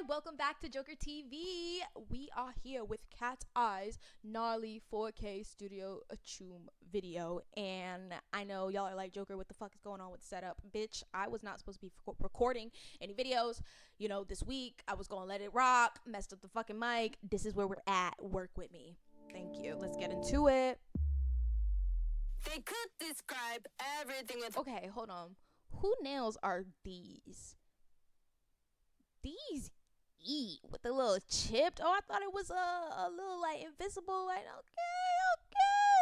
welcome back to Joker TV. We are here with KATSEYE's gnarly 4K studio Choom video, and I know y'all are like, Joker, what the fuck is going on with the setup? Bitch, I was not supposed to be recording any videos, this week. I was gonna let it rock, messed up the fucking mic. This is where we're at. Work with me. Thank you. Let's get into it. They could describe everything with... Okay, hold on. Who nails are these? These eat with a little chipped. Oh, I thought it was a little like invisible. Like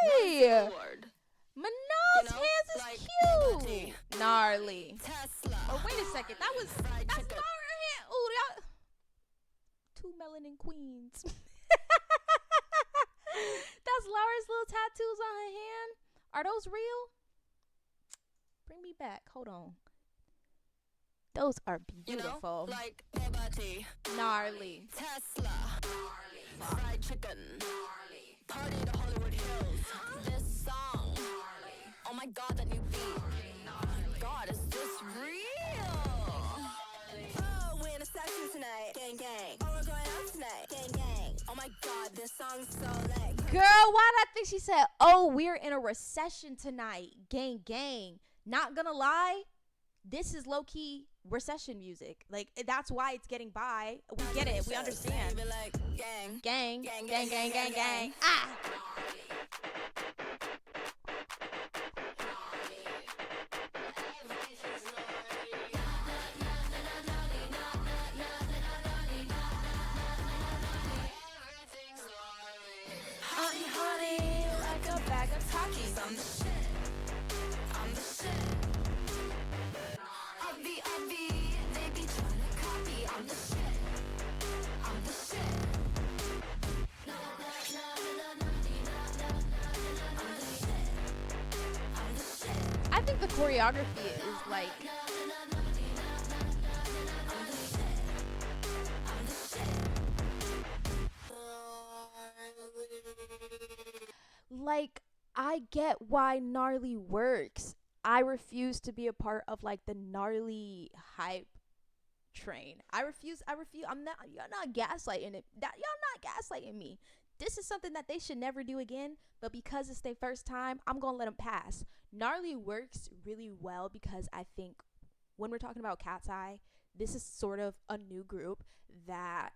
okay. Manoj's hands is like cute. Gnarly. Tesla. Oh, wait a second. That's Laura's hand. Ooh, y'all. Two melanin queens. That's Laura's little tattoos on her hand. Are those real? Bring me back. Hold on. Those are beautiful. Like Bobati. Gnarly. Tesla. Gnarly. Fried chicken. Gnarly. Party to Hollywood Hills. This song. Gnarly. Oh my god, that new beat. Gnarly. God, is this real? Oh, we're in a section tonight. Gang, gang. Oh, we're going out tonight. Gang, gang. Oh my god, this song's so lit. Girl, why did I think she said, oh, we're in a recession tonight. Gang, gang. Not gonna lie, this is low-key recession music. Like, that's why it's getting by. We get it. We understand. Like, gang. Gang, gang, gang, gang, gang, gang. Ah! Honey, honey, like a bag of Takis. I'm the shit. I'm the shit. They be trying to copy. I'm the shit. I'm the shit. I'm the shit. I'm the shit. I think the choreography is like... I'm the shit. I'm the shit. Like, I get why gnarly works. I refuse to be a part of like the gnarly hype train. I refuse. I'm not. You're not gaslighting it. Y'all not gaslighting me. This is something that they should never do again. But because it's their first time, I'm gonna let them pass. Gnarly works really well because I think when we're talking about KATSEYE, this is sort of a new group that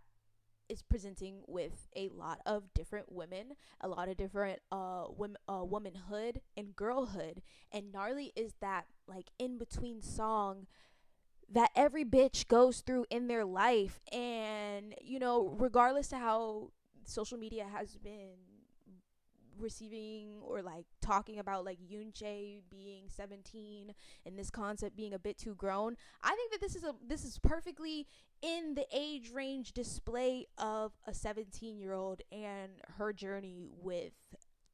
is presenting with a lot of different women, a lot of different womanhood and girlhood, and gnarly is that like in between song that every bitch goes through in their life. And regardless to how social media has been receiving or like talking about like Yoonjae being 17 and this concept being a bit too grown, I think that this is perfectly in the age range display of a 17-year-old and her journey with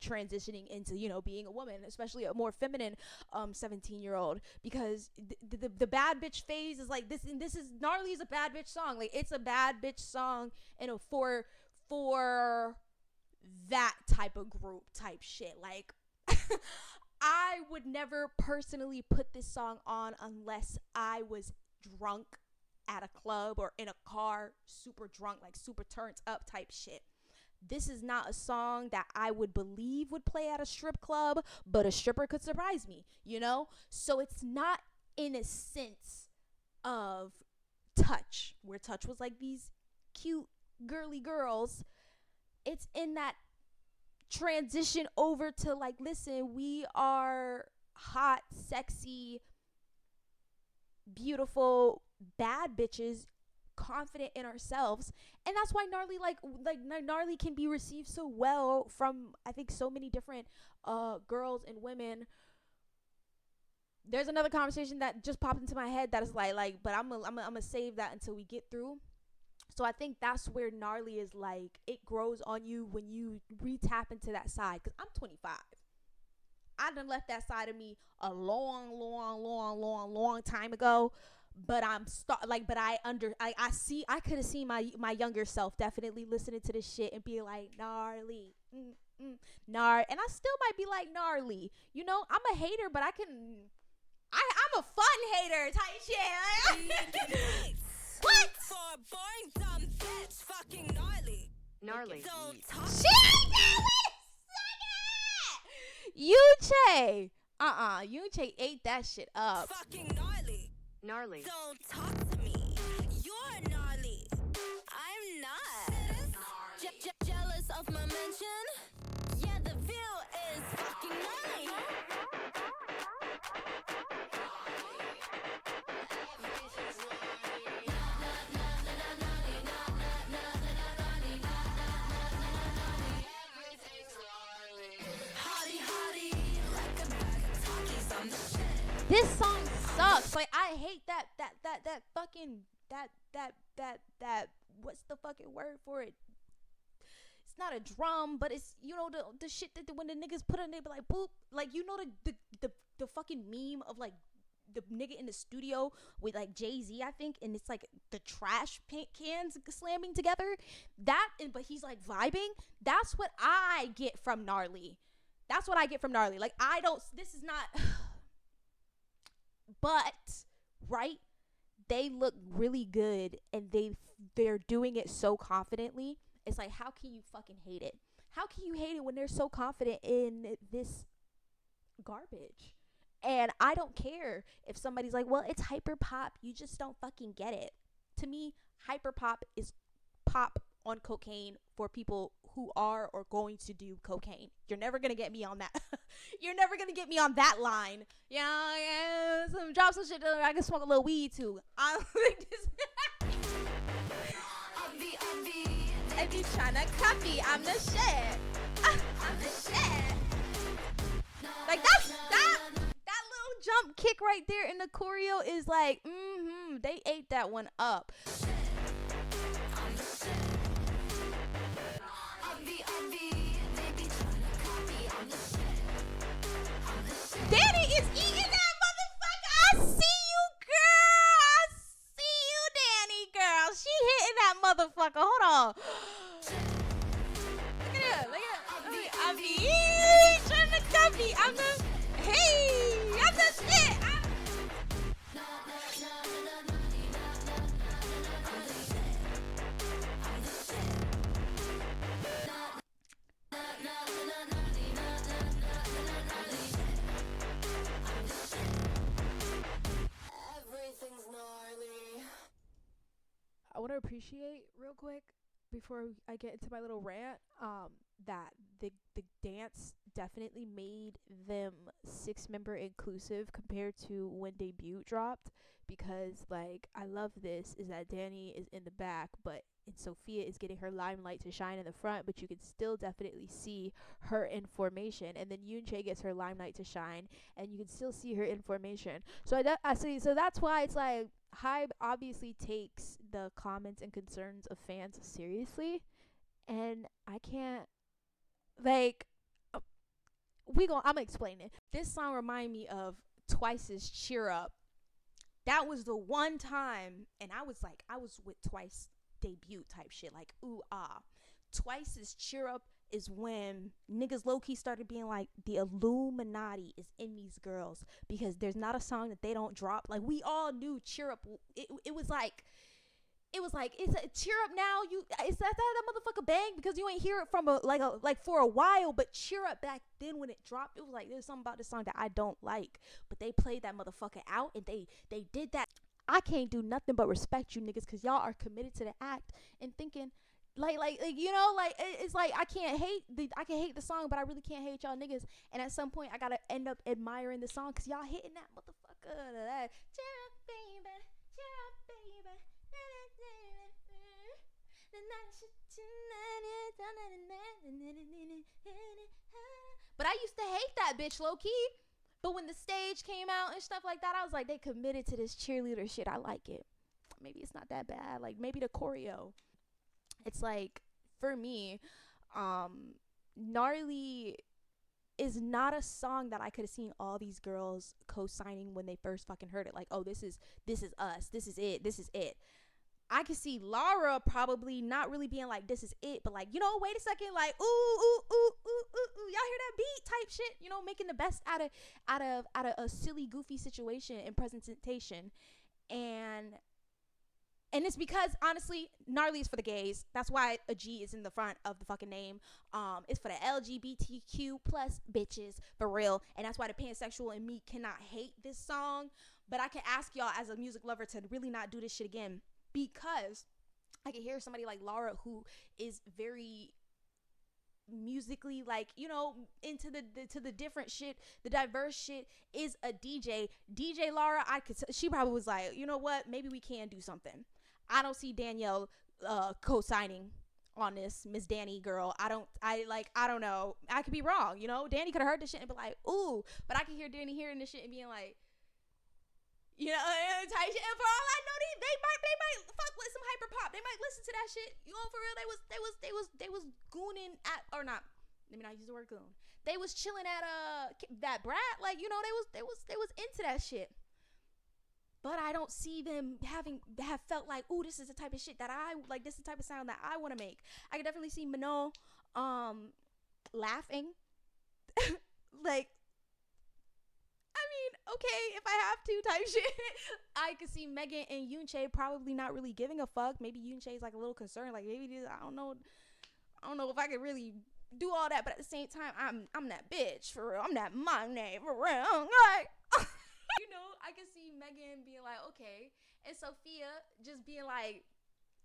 transitioning into being a woman, especially a more feminine 17-year-old, because the bad bitch phase is like this, and this is gnarly is a bad bitch song. Like, it's a bad bitch song and for that type of group type shit. Like, I would never personally put this song on unless I was drunk at a club or in a car, super drunk, like super turned up type shit. This is not a song that I would believe would play at a strip club, but a stripper could surprise me, So it's not in a sense of Touch, where Touch was like these cute girly girls. It's in that transition over to like, listen, we are hot, sexy, beautiful, bad bitches, confident in ourselves. And that's why gnarly like gnarly can be received so well from, I think, so many different girls and women. There's another conversation that just popped into my head that is like but I'm gonna save that until we get through. So I think that's where gnarly is like, it grows on you when you re-tap into that side. Because I'm 25. I done left that side of me a long time ago. But I could have seen my younger self definitely listening to this shit and be like, gnarly. Gnar. And I still might be like, gnarly. I'm a hater, but I'm a fun hater type shit. What? For boring Gnarly. Don't talk. She Yunche. Yunche ate that shit up. Fucking gnarly. Gnarly. Don't talk to me. You're gnarly. I'm not. Jealous of my mention? Yeah, the view is fucking gnarly. Hottie, hottie, like a bag of Takis, I'm the shit. This song sucks. Like, I hate that fucking that what's the fucking word for it? It's not a drum, but it's, you know, the shit that when the niggas put on, they be like boop, like, you know, the fucking meme of like the nigga in the studio with like Jay-Z, I think, and it's like the trash paint cans slamming together. That, but he's like vibing. That's what I get from Gnarly. That's what I get from Gnarly. Like, I don't, this is not, but, right? They look really good, and they're doing it so confidently. It's like, how can you fucking hate it? How can you hate it when they're so confident in this garbage? And I don't care if somebody's like, well, it's hyper pop. You just don't fucking get it. To me, hyper pop is pop on cocaine for people who are or going to do cocaine. You're never going to get me on that. You're never going to get me on that line. Yeah, drop some shit. I can smoke a little weed too. I don't think this. I be tryna copy. I'm the shit. I'm the shit. Like, that little jump kick right there in the choreo is like, they ate that one up. Danny is eating that motherfucker. I see you, girl. I see you, Danny, girl. She hitting that motherfucker. Hold on. Look at her. Look at her. I be trying to copy. I'm the, hey, I'm the shit. Everything's gnarly. I want to appreciate real quick before I get into my little rant, that the dance definitely made them 6-member inclusive compared to when debut dropped, because like, I love this is that Danny is in the back, but and Sophia is getting her limelight to shine in the front, but you can still definitely see her in formation, and then Yunche gets her limelight to shine, and you can still see her in formation. So I see. So that's why it's like, Hybe obviously takes the comments and concerns of fans seriously, and I can't, like, I'm gonna explain it. This song remind me of Twice's Cheer Up. That was the one time, and I was with Twice debut type shit, like, ooh ah. Twice's Cheer Up is when niggas low-key started being like, the Illuminati is in these girls, because there's not a song that they don't drop. Like, we all knew Cheer Up. It was like, it's a Cheer Up now. It's that motherfucker bang, because you ain't hear it from like for a while. But Cheer Up back then when it dropped, it was like, there's something about this song that I don't like, but they played that motherfucker out, and they did that. I can't do nothing but respect you niggas, because y'all are committed to the act and thinking like you know, like, it's like, I can hate the song, but I really can't hate y'all niggas, and at some point I gotta end up admiring the song, because y'all hitting that motherfucker. That cheer up, baby, cheer up, baby. But I used to hate that bitch low-key. But when the stage came out and stuff like that, I was like, they committed to this cheerleader shit. I like it. Maybe it's not that bad. Like, maybe the choreo. It's like, for me, Gnarly is not a song that I could have seen all these girls co-signing when they first fucking heard it. Like, oh, this is us. This is it. I could see Laura probably not really being like, this is it, but like, you know, wait a second, like, ooh, ooh, ooh, ooh, ooh, ooh, y'all hear that beat type shit, you know, making the best out of a silly, goofy situation and presentation. And And it's because honestly, gnarly is for the gays. That's why a G is in the front of the fucking name. It's for the LGBTQ plus bitches for real. And that's why the pansexual in me cannot hate this song. But I can ask y'all as a music lover to really not do this shit again, because I can hear somebody like Laura who is very musically, like, you know, into the different shit, the diverse shit, is a DJ Laura. She probably was like, you know what, maybe we can do something. I don't see Danielle co-signing on this, Miss Danny girl. I don't know, I could be wrong, you know. Danny could have heard this shit and be like, ooh, but I can hear Danny hearing this shit and being like, you know, type shit. And for all I know, they might fuck with some hyper pop. They might listen to that shit. You know, for real, they was gooning at, or not. Let me not use the word goon. They was chilling at that brat. Like, you know, they was into that shit. But I don't see them have felt like, ooh, this is the type of shit that I like. This is the type of sound that I want to make. I can definitely see Mnet laughing, like, okay, if I have to type shit. I could see Megan and Yoonchae probably not really giving a fuck. Maybe Yoonchae's like a little concerned, like maybe I don't know if I could really do all that. But at the same time, I'm that bitch for real. I'm that Mnet for real. Like, you know, I can see Megan being like, okay, and Sophia just being like,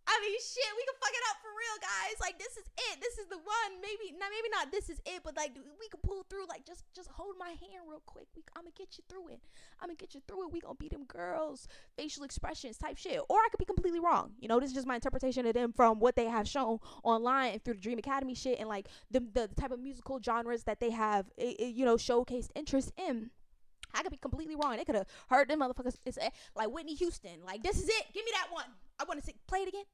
I mean, shit, we can fuck it up for real, guys. Like, this is it. This is the one. Maybe not this is it, but like, we can pull through. Like, just hold my hand real quick. I'm gonna get you through it. We gonna be them girls. Facial expressions type shit. Or I could be completely wrong. You know, this is just my interpretation of them from what they have shown online and through the Dream Academy shit, and like the type of musical genres that they have, you know, showcased interest in. I could be completely wrong. They could have heard them motherfuckers. It's like Whitney Houston. Like, this is it. Give me that one. I want to see. Play it again.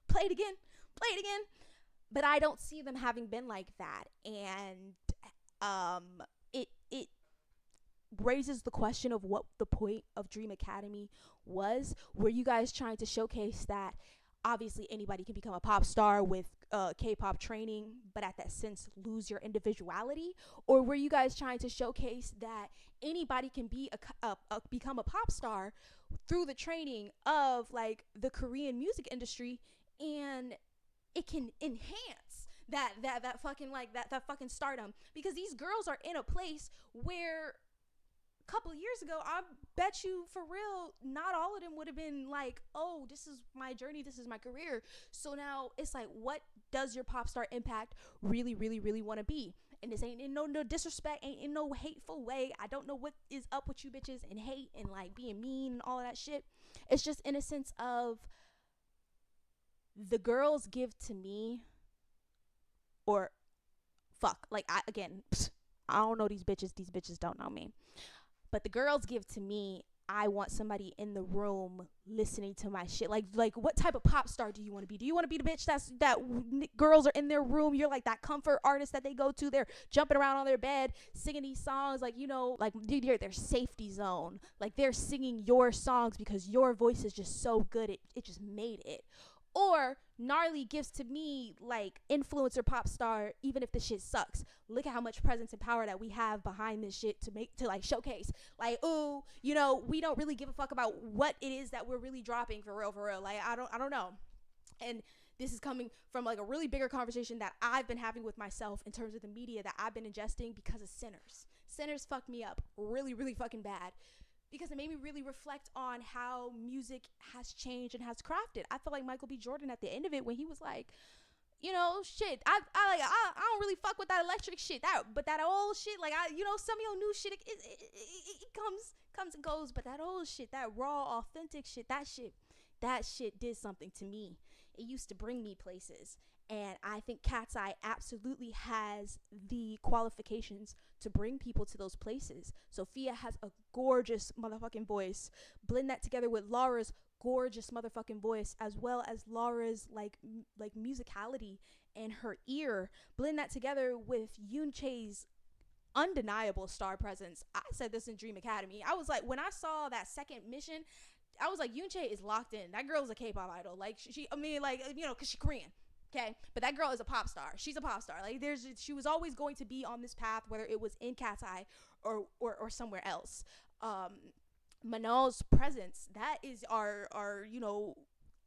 Play it again. Play it again. But I don't see them having been like that. And it raises the question of what the point of Dream Academy was. Were you guys trying to showcase that obviously anybody can become a pop star with K-pop training, but at that sense lose your individuality? Or were you guys trying to showcase that anybody can be become a pop star through the training of like the Korean music industry, and it can enhance that fucking like that fucking stardom? Because these girls are in a place where couple years ago, I bet you for real, not all of them would have been like, oh, this is my journey, this is my career. So now it's like, what does your pop star impact really, really, really want to be? And this ain't in no disrespect, ain't in no hateful way. I don't know what is up with you bitches and hate and like being mean and all of that shit. It's just in a sense of the girls give to me, or fuck, like I don't know these bitches don't know me. But the girls give to me, I want somebody in the room listening to my shit. Like what type of pop star do you want to be? Do you want to be the bitch that girls are in their room? You're like that comfort artist that they go to. They're jumping around on their bed, singing these songs. Like, you know, like, dude, you're their safety zone. Like, they're singing your songs because your voice is just so good. It just made it. Or Gnarly gives to me like influencer pop star, even if the shit sucks. Look at how much presence and power that we have behind this shit to like showcase. Like, ooh, you know, we don't really give a fuck about what it is that we're really dropping for real. Like, I don't know. And this is coming from like a really bigger conversation that I've been having with myself in terms of the media that I've been ingesting because of Sinners. Sinners fucked me up really, really fucking bad, because it made me really reflect on how music has changed and has crafted. I feel like Michael B. Jordan at the end of it, when he was like, you know, shit, I don't really fuck with that electric shit, but that old shit, like, you know, some of your new shit, it comes and goes, but that old shit, that raw, authentic shit, that shit did something to me. It used to bring me places. And I think KATSEYE absolutely has the qualifications to bring people to those places. Sophia has a gorgeous motherfucking voice. Blend that together with Laura's gorgeous motherfucking voice, as well as Laura's like musicality and her ear. Blend that together with Yoonchae's undeniable star presence. I said this in Dream Academy. I was like, when I saw that second mission, I was like, Yoonchae is locked in. That girl's a K-pop idol. Like, she I mean, like, you know, because she's Korean. Okay, but that girl is a pop star. She's a pop star. Like, she was always going to be on this path, whether it was in KATSEYE or somewhere else. Manal's presence, that is our you know,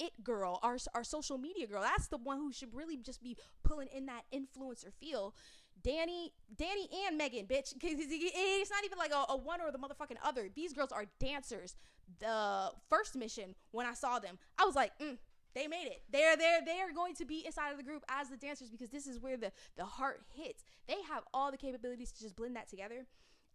it girl, our social media girl. That's the one who should really just be pulling in that influencer feel. Danny and Megan, bitch. It's not even like a one or the motherfucking other. These girls are dancers. The first mission, when I saw them, I was like, they made it. They're going to be inside of the group as the dancers, because this is where the heart hits. They have all the capabilities to just blend that together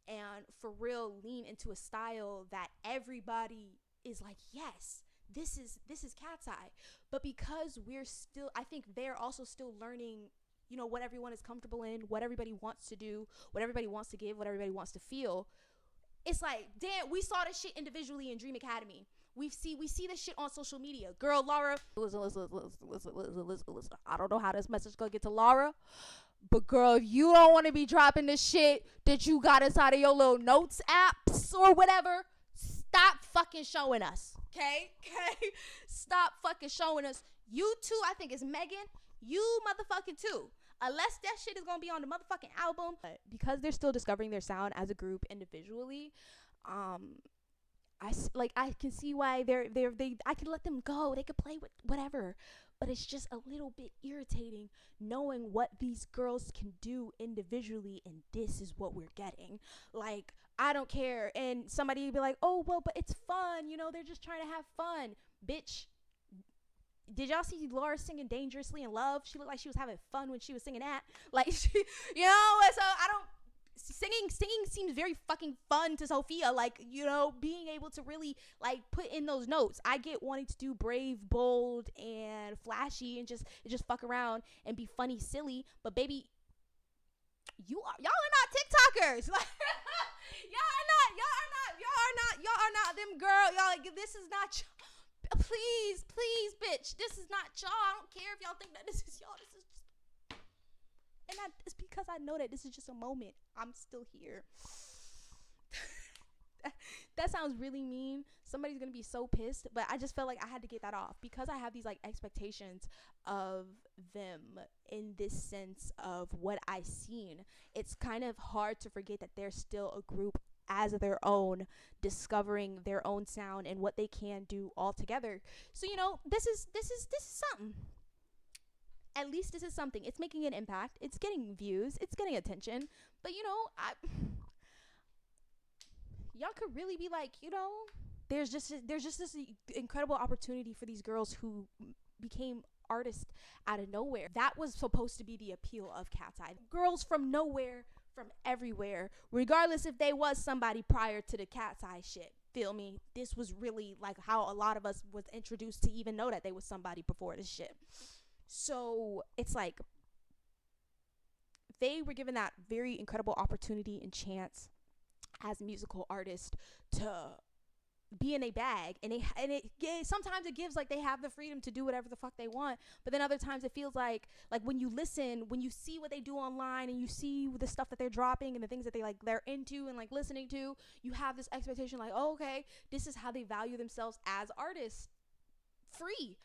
and for real lean into a style that everybody is like, yes, this is KATSEYE. But because we're still, I think they're also still learning, you know, what everyone is comfortable in, what everybody wants to do, what everybody wants to give, what everybody wants to feel. It's like, damn, we saw this shit individually in Dream Academy. We see this shit on social media. Girl, Laura, listen. I don't know how this message gonna get to Laura, but girl, if you don't want to be dropping the shit that you got inside of your little notes apps or whatever, stop fucking showing us. Okay? Stop fucking showing us. You too, I think it's Megan. You motherfucking too. Unless that shit is gonna be on the motherfucking album. But because they're still discovering their sound as a group individually, I can see why I can let them go. They could play with whatever. But it's just a little bit irritating knowing what these girls can do individually, and this is what we're getting. Like, I don't care. And somebody would be like, oh, well, but it's fun. You know, they're just trying to have fun. Bitch, did y'all see Laura singing Dangerously in Love? She looked like she was having fun when she was singing that. Like, you know, so I don't. Singing seems very fucking fun to Sophia. Like, you know, being able to really like put in those notes. I get wanting to do brave, bold, and flashy, and just fuck around and be funny, silly. But baby, y'all are not TikTokers. Like, y'all are not them girl. Y'all, like, this is not. Please, bitch, this is not y'all. I don't care if y'all think that this is y'all. This is just. And it's because I know that this is just a moment. I'm still here. That sounds really mean. Somebody's going to be so pissed. But I just felt like I had to get that off. Because I have these like expectations of them in this sense of what I've seen. It's kind of hard to forget that they're still a group as their own, discovering their own sound and what they can do all together. So, you know, this is something. At least this is something. It's making an impact. It's getting views. It's getting attention. But, you know, y'all could really be like, you know, there's just this incredible opportunity for these girls who became artists out of nowhere. That was supposed to be the appeal of KATSEYE. Girls from nowhere, from everywhere, regardless if they was somebody prior to the KATSEYE shit. Feel me? This was really like how a lot of us was introduced to even know that they was somebody before this shit. So it's like they were given that very incredible opportunity and chance as musical artists to be in a bag, and sometimes it gives like they have the freedom to do whatever the fuck they want, but then other times it feels like when you listen, when you see what they do online and you see the stuff that they're dropping and the things that they're into and like listening to, you have this expectation like, oh, okay, this is how they value themselves as artists. Free.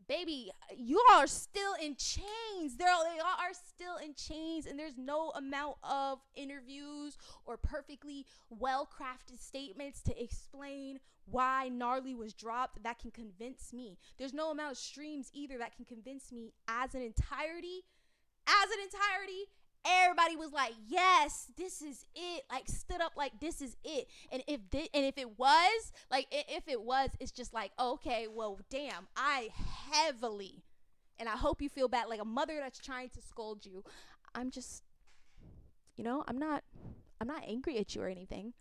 Baby, you all are still in chains. They all are still in chains, and there's no amount of interviews or perfectly well-crafted statements to explain why GNARLY was dropped that can convince me. There's no amount of streams either that can convince me as an entirety. Everybody was like, yes, this is it. Like, stood up like, this is it. And if it was, it's just like, okay, well, damn, I heavily, and I hope you feel bad, like a mother that's trying to scold you. I'm just, you know, I'm not angry at you or anything.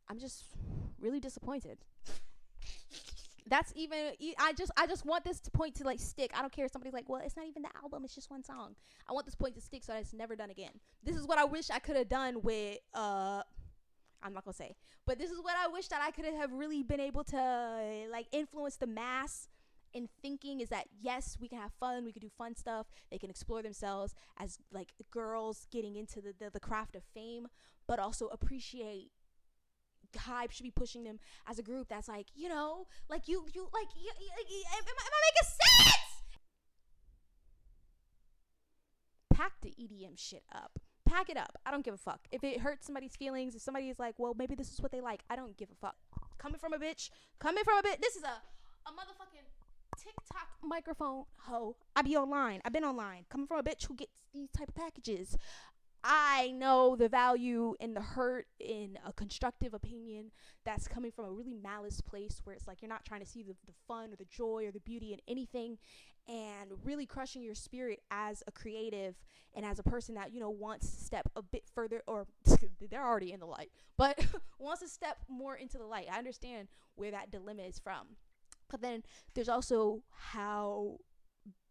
I'm just really disappointed. That's even, I just want this point to like stick. I don't care if somebody's like, well, it's not even the album, it's just one song. I want this point to stick so that it's never done again. This is what I wish I could have done with I'm not gonna say, but this is what I wish that I could have really been able to like influence the mass in thinking, is that yes, we can have fun, we can do fun stuff, they can explore themselves as like girls getting into the craft of fame, but also appreciate hype should be pushing them as a group that's like, you know, like you like, am I making sense? Pack the EDM shit up. Pack it up. I don't give a fuck. If it hurts somebody's feelings, if somebody is like, well, maybe this is what they like, I don't give a fuck. Coming from a bitch, this is a a motherfucking TikTok microphone hoe. I be online. I've been online. Coming from a bitch who gets these type of packages. I know the value and the hurt in a constructive opinion that's coming from a really malice place where it's like you're not trying to see the fun or the joy or the beauty in anything, and really crushing your spirit as a creative and as a person that, wants to step a bit further, or they're already in the light, but wants to step more into the light. I understand where that dilemma is from. But then there's also how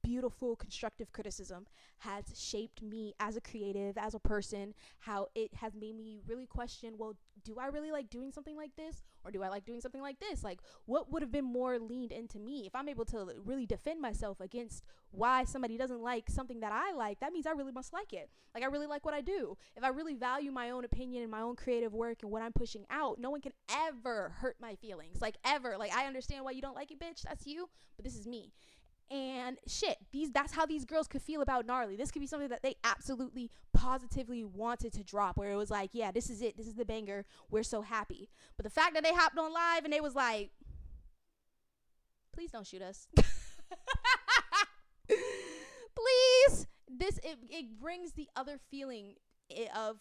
beautiful constructive criticism has shaped me as a creative, as a person, how it has made me really question, well, do I really like doing something like this, or do I like doing something like this? Like, what would have been more leaned into me? If I'm able to really defend myself against why somebody doesn't like something that I like, that means I really must like it. Like, I really like what I do. If I really value my own opinion and my own creative work and what I'm pushing out, no one can ever hurt my feelings. Like, ever. Like, I understand why you don't like it, bitch, that's you, but this is me. And shit, that's how these girls could feel about Gnarly. This could be something that they absolutely positively wanted to drop, where it was like, yeah, this is it, this is the banger, we're so happy. But the fact that they hopped on live and they was like, please don't shoot us. Please. It brings the other feeling of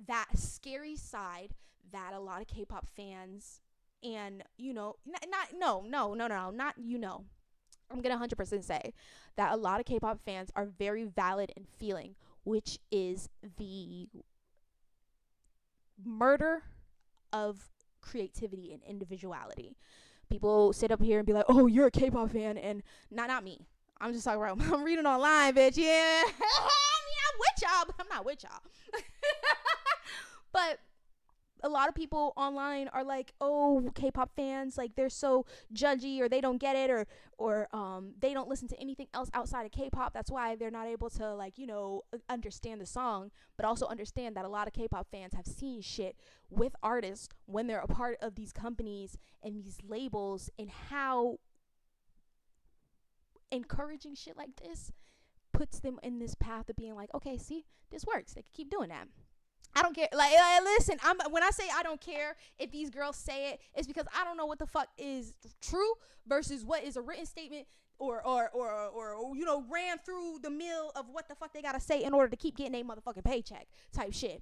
that scary side that a lot of K-pop fans, and I'm going to 100% say that a lot of K-pop fans are very valid in feeling, which is the murder of creativity and individuality. People sit up here and be like, oh, you're a K-pop fan, and not me. I'm just talking about, I'm reading online, bitch, yeah. I'm with y'all, but I'm not with y'all. But a lot of people online are like, oh, K-pop fans, like, they're so judgy, or they don't get it, or they don't listen to anything else outside of K-pop. That's why they're not able to, like, understand the song. But also understand that a lot of K-pop fans have seen shit with artists when they're a part of these companies and these labels, and how encouraging shit like this puts them in this path of being like, okay, see, this works. They can keep doing that. I don't care. Like, listen, when I say I don't care if these girls say it, it's because I don't know what the fuck is true versus what is a written statement, or ran through the mill of what the fuck they gotta say in order to keep getting a motherfucking paycheck type shit.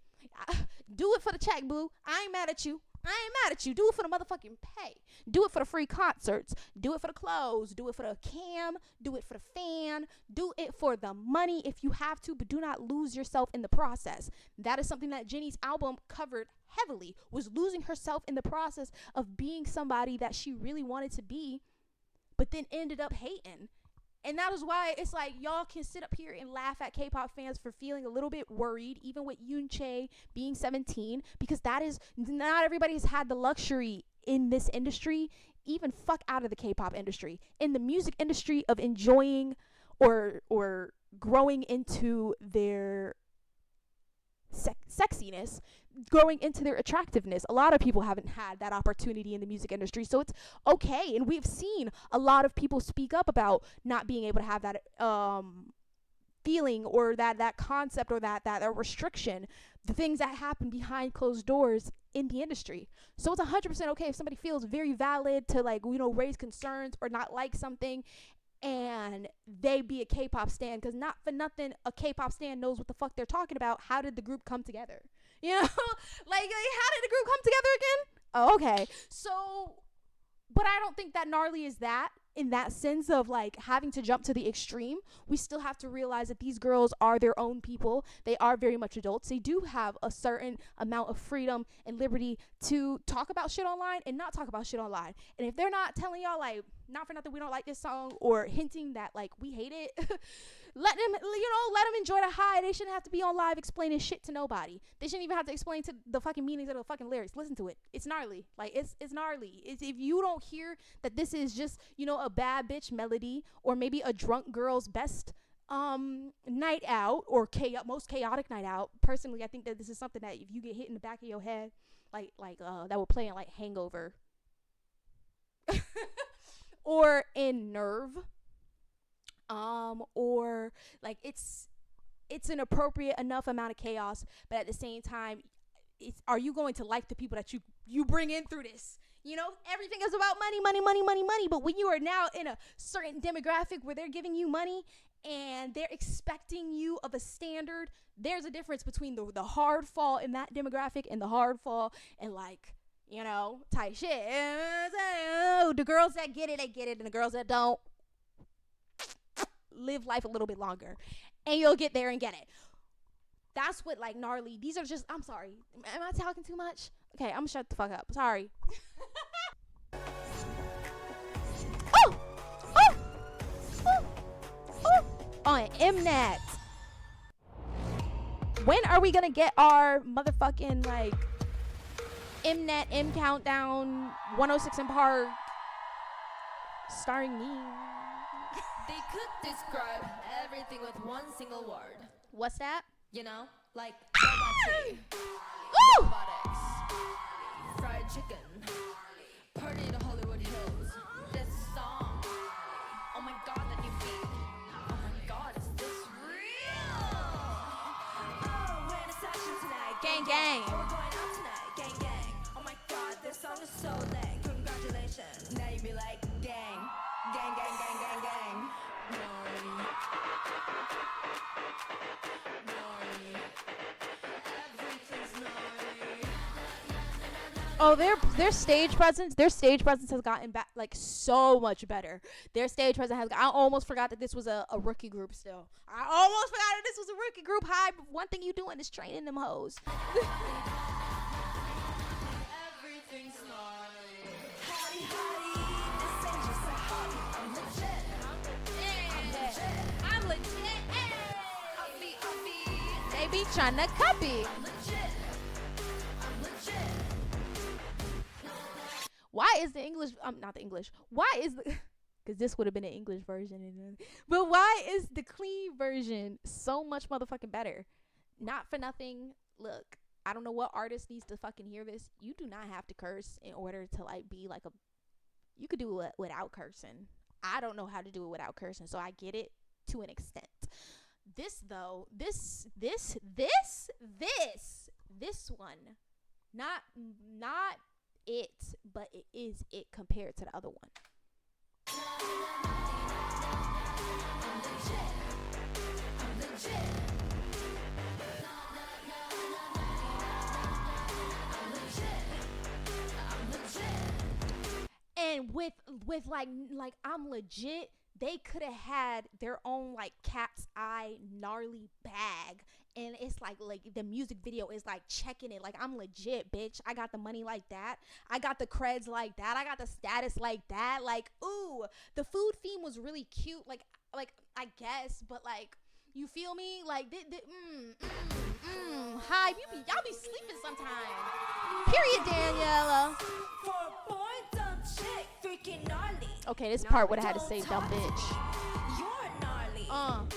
Do it for the check, boo. I ain't mad at you. Do it for the motherfucking pay. Do it for the free concerts. Do it for the clothes. Do it for the cam. Do it for the fan. Do it for the money if you have to, but do not lose yourself in the process. That is something that Jennie's album covered heavily, was losing herself in the process of being somebody that she really wanted to be, but then ended up hating. And that is why it's like, y'all can sit up here and laugh at K-pop fans for feeling a little bit worried, even with Yoonchae being 17, because that is, not everybody has had the luxury in this industry, even fuck out of the K-pop industry, in the music industry, of enjoying or growing into their sexiness, growing into their attractiveness. A lot of people haven't had that opportunity in the music industry, so it's okay. And we've seen a lot of people speak up about not being able to have that feeling, or that concept, or that restriction, the things that happen behind closed doors in the industry. So it's 100% okay if somebody feels very valid to, like, raise concerns or not like something, and they be a K-pop stan, because not for nothing a K-pop stan knows what the fuck they're talking about. How did the group come together? Like, how did the group come together again? Oh, okay. So, but I don't think that Gnarly is that, in that sense of, like, having to jump to the extreme. We still have to realize that these girls are their own people. They are very much adults. They do have a certain amount of freedom and liberty to talk about shit online and not talk about shit online. And if they're not telling y'all, like, not for nothing, we don't like this song, or hinting that, like, we hate it, let them enjoy the high. They shouldn't have to be on live explaining shit to nobody. They shouldn't even have to explain to the fucking meanings of the fucking lyrics. Listen to it. It's gnarly. Like, it's gnarly. If you don't hear that this is just, a bad bitch melody, or maybe a drunk girl's best night out, or most chaotic night out. Personally, I think that this is something that if you get hit in the back of your head, like that will play in, like, Hangover, or in Nerve, or, like, it's an appropriate enough amount of chaos, but at the same time, are you going to like the people that you bring in through this? You know, everything is about money, money, money, money, money. But when you are now in a certain demographic where they're giving you money and they're expecting you of a standard, there's a difference between the hard fall in that demographic and the hard fall and like, you know, type shit. The girls that get it, they get it. And the girls that don't, live life a little bit longer. And you'll get there and get it. That's what, like, gnarly. These are just, I'm sorry. Am I talking too much? Okay, I'm gonna shut the fuck up. Sorry. Oh! Oh! Oh! Oh! On Mnet. When are we gonna get our motherfucking, like, Mnet, M Countdown, 106 in Park, starring me? They could describe everything with one single word. What's that? You know, like robotic, Ooh! robotics, fried chicken, party in the Hollywood Hills. This song, oh my god, that new beat. Oh my god, is this real? Oh, we're in a session tonight. Gang, gang. Oh, we're going out tonight. Gang, gang. Oh my god, this song is so lit. Congratulations. Now you be like, gang, gang, gang, gang, gang, gang. Gnarly. Oh, their stage presence has gotten back like so much better. Their stage presence has. I almost forgot that this was a rookie group. Still, I almost forgot that this was a rookie group. Hi, one thing you doing is training them hoes. Everything's gnarly. Hottie, hottie, this ain't just a hobby. I'm legit. I'm legit. Hey. They be trying to copy. I'm legit. I'm legit. Why is the English? Not the English. Why is the? Because this would have been an English version. But why is the clean version so much motherfucking better? Not for nothing. Look, I don't know what artist needs to fucking hear this. You do not have to curse in order to like be like a. You could do it without cursing. I don't know how to do it without cursing, so I get it to an extent. This though, this one, not it, but it is it compared to the other one. I'm legit. I'm legit. I'm legit. I'm legit. And with like I'm legit, they could have had their own like KATSEYE gnarly bag. And it's like the music video is like checking it. Like, I'm legit, bitch. I got the money like that. I got the creds like that. I got the status like that. Like, ooh, the food theme was really cute. Like I guess, but like, you feel me? Like, hi, y'all be sleeping sometime. Period, Daniela. For a boy, dumb chick, freaking gnarly. Okay, this part would have had to say dumb bitch. You're gnarly. I'm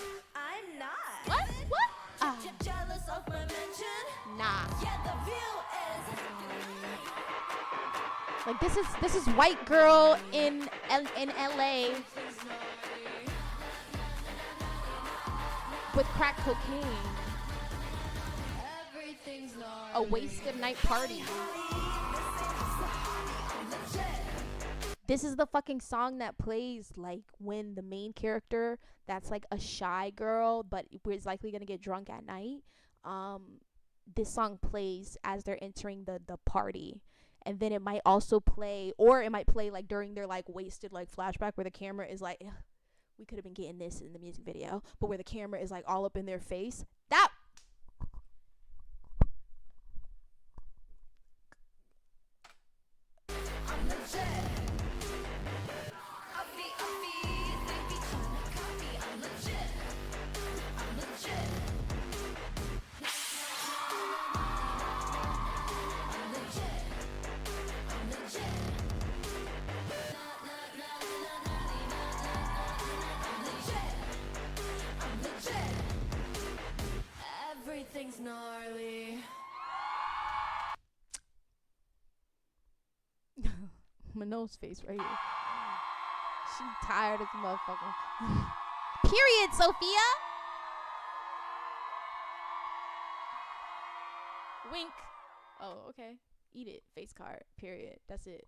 not. What? You're jealous of my mention? Nah. Yeah, the view is. Like, this is white girl in LA with crack cocaine. Everything's gnarly. A wasted night party. This is the fucking song that plays like when the main character that's like a shy girl but is likely gonna get drunk at night. This song plays as they're entering the party. And then it might also play, or it might play like during their like wasted like flashback where the camera is like, we could have been getting this in the music video, but where the camera is like all up in their face. That I'm legit. They be trying to copy. I'm legit. I'm legit. I'm legit. I'm legit. I'm legit. I'm legit. Everything's gnarly. Mino's face right here. She tired as a motherfucker. Period, Sophia. Wink. Oh, okay. Eat it. Face card. Period. That's it.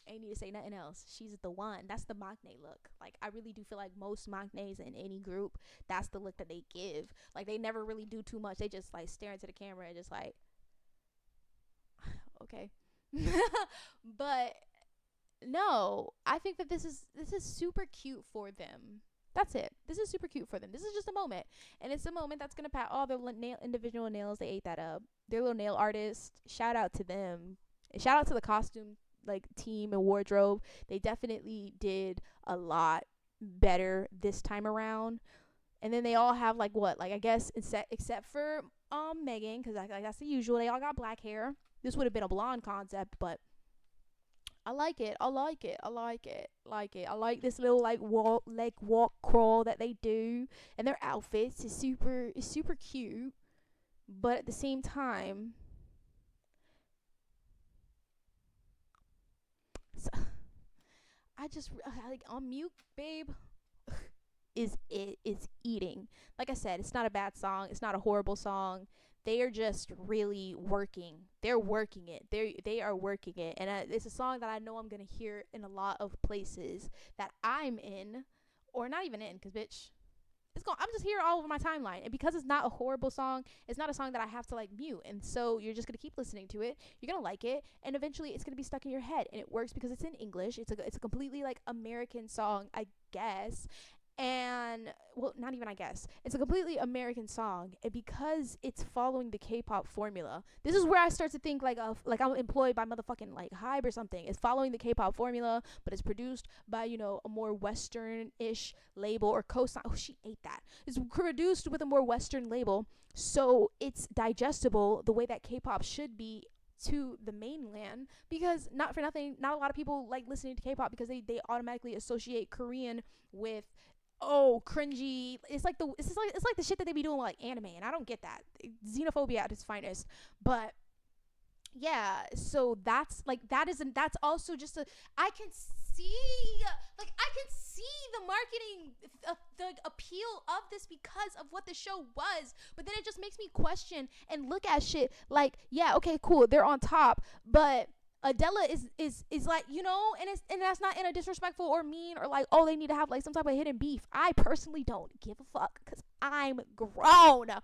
Ain't need to say nothing else. She's the one. That's the Mnet look. Like I really do feel like most Mnets in any group, that's the look that they give. Like they never really do too much. They just like stare into the camera and just like, okay. But no, I think that this is super cute for them. That's it. This is super cute for them. This is just a moment, and it's a moment that's gonna pat all their individual nails. They ate that up. Their little nail artist. Shout out to them. And shout out to the costume like team and wardrobe. They definitely did a lot better this time around. And then they all have like what, like I guess except for Megan, because like that's the usual. They all got black hair. This would have been a blonde concept, but I like it. I like it. I like it. Like it. I like this little like walk crawl that they do, and their outfits is super cute. But at the same time, so, I just like on mute, babe. Is eating. Like I said, it's not a bad song. It's not a horrible song. They are just really working. They're working it. They are working it, and it's a song that I know I'm gonna hear in a lot of places that I'm in, or not even in, cause bitch, I'm just here all over my timeline, and because it's not a horrible song, it's not a song that I have to like mute, and so you're just gonna keep listening to it. You're gonna like it, and eventually it's gonna be stuck in your head, and it works because it's in English. It's a completely like American song, I guess, and well, not even I guess, it's a completely American song, and because it's following the K-pop formula, this is where I start to think like of like I'm employed by motherfucking like Hybe or something. It's following the K-pop formula, but it's produced by a more Western-ish label or co-sign. Oh, she ate that. It's produced with a more Western label, so it's digestible the way that K-pop should be to the mainland, because not for nothing, not a lot of people like listening to K-pop because they automatically associate Korean with cringy. It's like the shit that they be doing with like anime, and I don't get that. Xenophobia at its finest. But yeah, so that's also just a I can see I can see the marketing, the appeal of this because of what the show was, but then it just makes me question and look at shit like, yeah, okay, cool, they're on top, but Adela is like, and that's not in a disrespectful or mean or like, oh, they need to have like some type of hidden beef. I personally don't give a fuck because I'm grown. I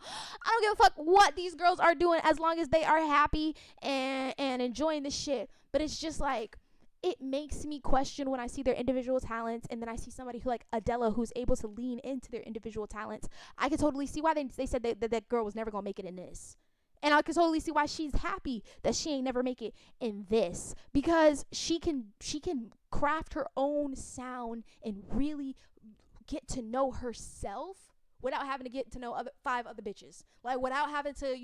don't give a fuck what these girls are doing as long as they are happy and enjoying the shit. But it's just like, it makes me question when I see their individual talents, and then I see somebody who like Adela who's able to lean into their individual talents. I can totally see why they said that girl was never gonna make it in this. And I can totally see why she's happy that she ain't never make it in this, because she can craft her own sound and really get to know herself without having to get to know five other bitches. Like without having to,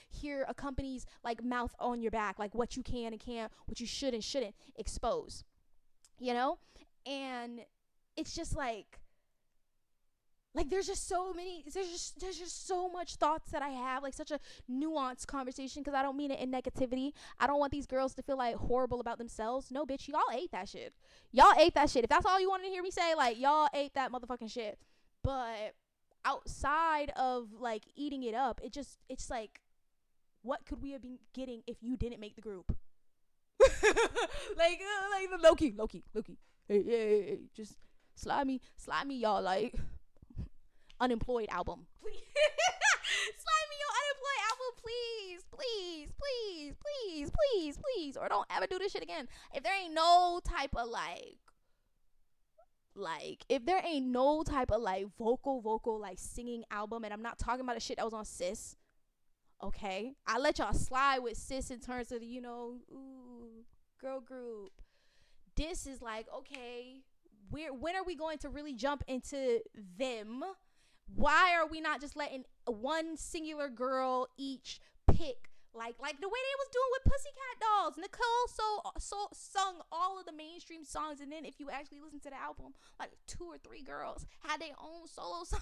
hear a company's like mouth on your back, like what you can and can't, what you should and shouldn't expose. You know? And it's just like there's just so much thoughts that I have, like such a nuanced conversation, because I don't mean it in negativity. I don't want these girls to feel like horrible about themselves. No, bitch, y'all ate that shit. Y'all ate that shit. If that's all you wanted to hear me say, like, y'all ate that motherfucking shit. But outside of like eating it up, it's like, what could we have been getting if you didn't make the group? Like the Loki. Hey, just slide me, y'all, like unemployed album. Please. Slide me your unemployed album, please. Please. Or don't ever do this shit again. If there ain't no type of if there ain't no type of like vocal like singing album, and I'm not talking about the shit that was on Sis. Okay, I let y'all slide with Sis in terms of girl group. This is like, okay, when are we going to really jump into them? Why are we not just letting one singular girl each pick like the way they was doing with Pussycat Dolls? Nicole sung all of the mainstream songs, and then if you actually listen to the album, like 2 or 3 girls had their own solo song.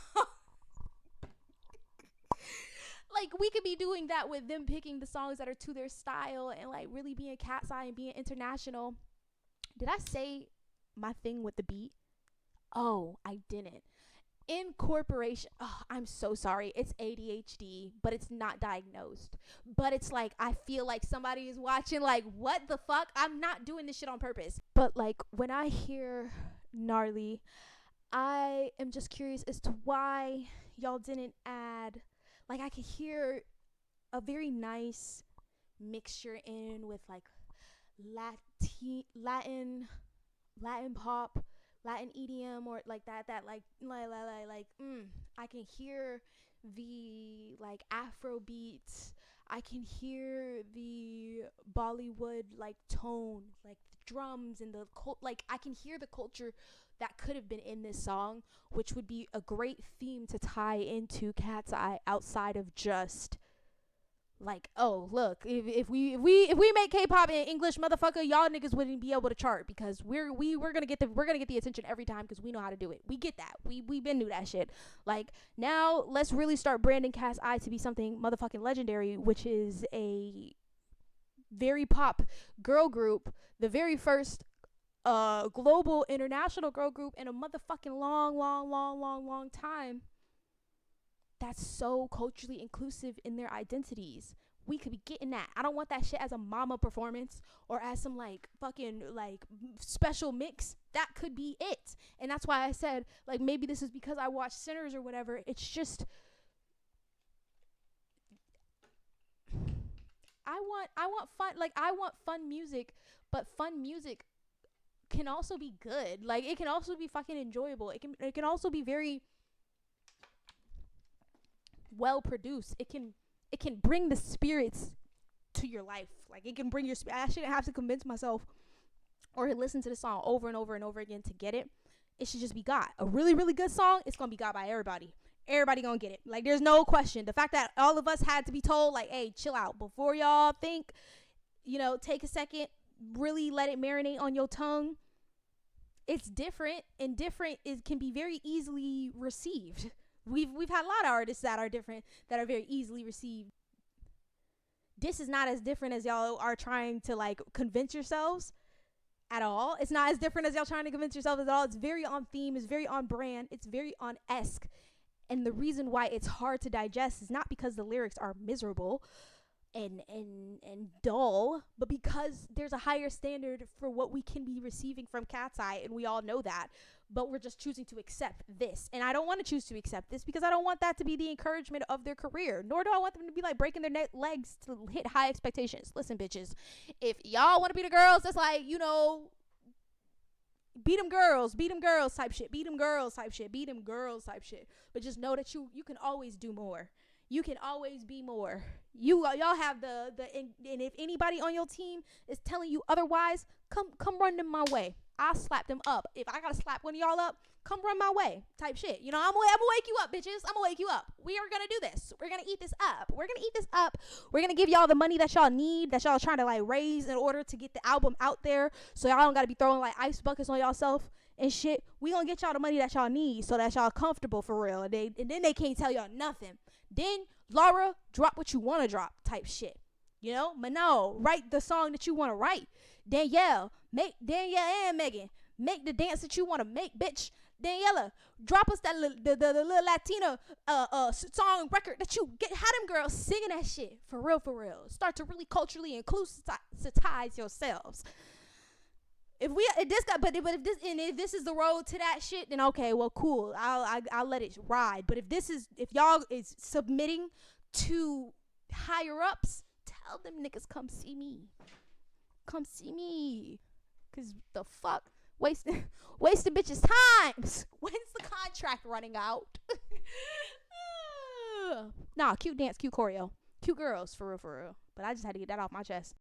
Like, we could be doing that with them picking the songs that are to their style and like really being KATSEYE and being international. Did I say my thing with the beat? Oh, I didn't. incorporation. Oh, I'm so sorry. It's ADHD, but it's not diagnosed. But it's like I feel like somebody is watching like, what the fuck? I'm not doing this shit on purpose. But like when I hear gnarly, I am just curious as to why y'all didn't add, like I could hear a very nice mixture in with like Latin pop, Latin EDM, or like that I can hear the like Afro beats. I can hear the Bollywood like tone, like the drums and the like I can hear the culture that could have been in this song, which would be a great theme to tie into Cat's Eye outside of just like, oh look, if we make K-pop in English, motherfucker, y'all niggas wouldn't be able to chart because we're gonna get the attention every time because we know how to do it. We get that. We been knew that shit. Like now, let's really start branding Cat's Eye to be something motherfucking legendary, which is a very pop girl group, the very first global international girl group in a motherfucking long time that's so culturally inclusive in their identities. We could be getting that. I don't want that shit as a mama performance or as some like fucking like special mix. That could be it. And that's why I said like maybe this is because I watched Sinners or whatever. It's just I want fun, like I want fun music, but fun music can also be good. Like it can also be fucking enjoyable. It can also be very well produced. It can bring the spirits to your life. Like it can bring your I shouldn't have to convince myself or listen to the song over and over and over again to get it. It should just be got. A really really good song, it's gonna be got by everybody. Everybody gonna get it. Like there's no question. The fact that all of us had to be told like, hey, chill out before y'all think, take a second, really let it marinate on your tongue. It's different, and different can be very easily received. We've had a lot of artists that are different that are very easily received. This is not as different as y'all are trying to like convince yourselves at all. It's not as different as y'all trying to convince yourselves at all. It's very on theme. It's very on brand. It's very on-esque. And the reason why it's hard to digest is not because the lyrics are miserable and dull, but because there's a higher standard for what we can be receiving from Cat's Eye, and we all know that. But we're just choosing to accept this. And I don't want to choose to accept this because I don't want that to be the encouragement of their career. Nor do I want them to be like breaking their legs to hit high expectations. Listen, bitches, if y'all want to be the girls that's like, beat them girls type shit, beat them girls type shit. But just know that you can always do more. You can always be more. Y'all have and if anybody on your team is telling you otherwise, come run them my way. I'll slap them up. If I gotta slap one of y'all up, come run my way type shit. I'm gonna wake you up, bitches. I'm gonna wake you up. We are gonna do this. We're gonna eat this up. We're gonna give y'all the money that y'all need, that y'all trying to like raise in order to get the album out there, so y'all don't gotta be throwing like ice buckets on y'allself and shit. We gonna get y'all the money that y'all need so that y'all comfortable for real, and then they can't tell y'all nothing. Then Laura, drop what you wanna drop type shit. Mano, write the song that you wanna write. Danielle and Megan, make the dance that you wanna make, bitch. Daniela, drop us that the little Latina song record that you get. Have them girls singing that shit for real. Start to really culturally inclusive yourselves. If this is the road to that shit, then okay, well, cool. I'll let it ride. But if y'all is submitting to higher ups, tell them niggas come see me. Cause the fuck, wasting bitches' times. When's the contract running out? Nah, cute dance, cute choreo, cute girls for real. But I just had to get that off my chest.